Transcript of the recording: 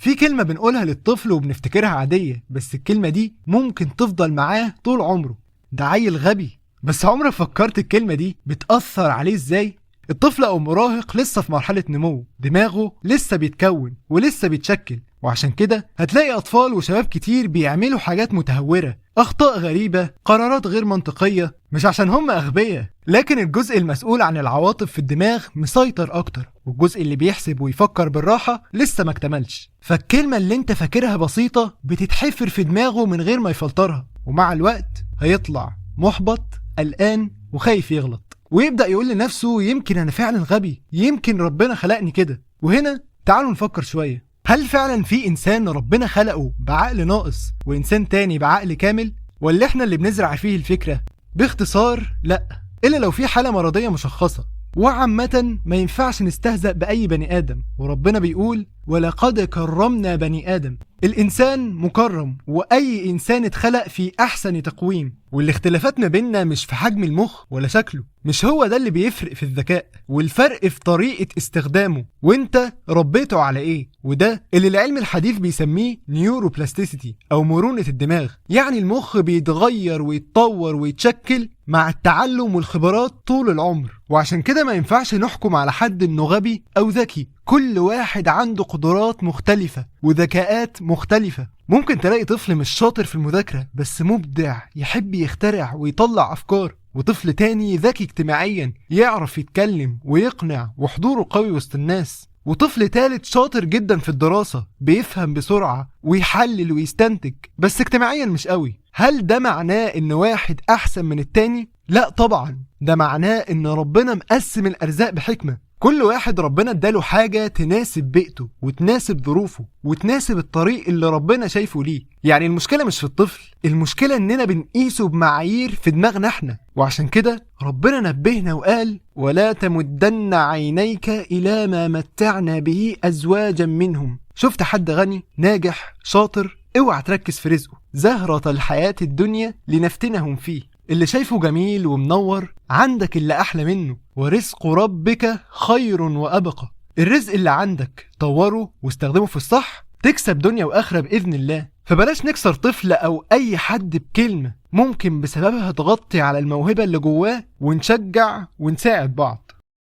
في كلمة بنقولها للطفل وبنفتكرها عادية، بس الكلمة دي ممكن تفضل معاه طول عمره. ده عيل غبي. بس عمرك فكرت الكلمة دي بتأثر عليه ازاي؟ الطفل او المراهق لسه في مرحلة نمو، دماغه لسه بيتكون ولسه بيتشكل، وعشان كده هتلاقي اطفال وشباب كتير بيعملوا حاجات متهورة، اخطاء غريبة، قرارات غير منطقية، مش عشان هم اغبياء، لكن الجزء المسؤول عن العواطف في الدماغ مسيطر اكتر، والجزء اللي بيحسب ويفكر بالراحة لسه ما اكتملش. فالكلمة اللي انت فاكرها بسيطة بتتحفر في دماغه من غير ما يفلترها، ومع الوقت هيطلع محبط، قلقان، وخايف يغلط، ويبدأ يقول لنفسه يمكن أنا فعلا غبي، يمكن ربنا خلقني كده. وهنا تعالوا نفكر شوية، هل فعلا في إنسان ربنا خلقه بعقل ناقص وإنسان تاني بعقل كامل، ولا إحنا اللي بنزرع فيه الفكرة؟ باختصار لأ، إلا لو في حالة مرضية مشخصة. وعامة ما ينفعش نستهزأ بأي بني آدم، وربنا بيقول ولقد كرمنا بني آدم. الإنسان مكرم، وأي إنسان اتخلق في أحسن تقويم، والاختلافات ما بيننا مش في حجم المخ ولا شكله، مش هو ده اللي بيفرق في الذكاء، والفرق في طريقة استخدامه وانت ربيته على ايه. وده اللي العلم الحديث بيسميه نيوروبلاستيسيتي أو مرونة الدماغ. يعني المخ بيتغير ويتطور ويتشكل مع التعلم والخبرات طول العمر، وعشان كده ما ينفعش نحكم على حد انه غبي او ذكي. كل واحد عنده قدرات مختلفة وذكاءات مختلفة. ممكن تلاقي طفل مش شاطر في المذاكرة بس مبدع، يحب يخترع ويطلع أفكار، وطفل تاني ذكي اجتماعيا، يعرف يتكلم ويقنع وحضوره قوي وسط الناس، وطفل تالت شاطر جدا في الدراسة، بيفهم بسرعة ويحلل ويستنتج بس اجتماعيا مش قوي. هل ده معناه ان واحد احسن من التاني؟ لا طبعا، ده معناه ان ربنا مقسم الارزاق بحكمة. كل واحد ربنا اداله حاجة تناسب بيئته وتناسب ظروفه وتناسب الطريق اللي ربنا شايفه ليه. يعني المشكلة مش في الطفل، المشكلة اننا بنقيسه بمعايير في دماغنا احنا. وعشان كده ربنا نبهنا وقال ولا تمدن عينيك الى ما متعنا به ازواجا منهم. شفت حد غني ناجح شاطر، اوعى تركز في رزقه، زهرة الحياة الدنيا لنفتنهم فيه. اللي شايفه جميل ومنور عندك اللي أحلى منه، ورزق ربك خير وأبقى. الرزق اللي عندك طوره واستخدمه في الصح، تكسب دنيا وآخرة بإذن الله. فبلاش نكسر طفل أو أي حد بكلمة ممكن بسببها تغطي على الموهبة اللي جواه، ونشجع ونساعد بعض.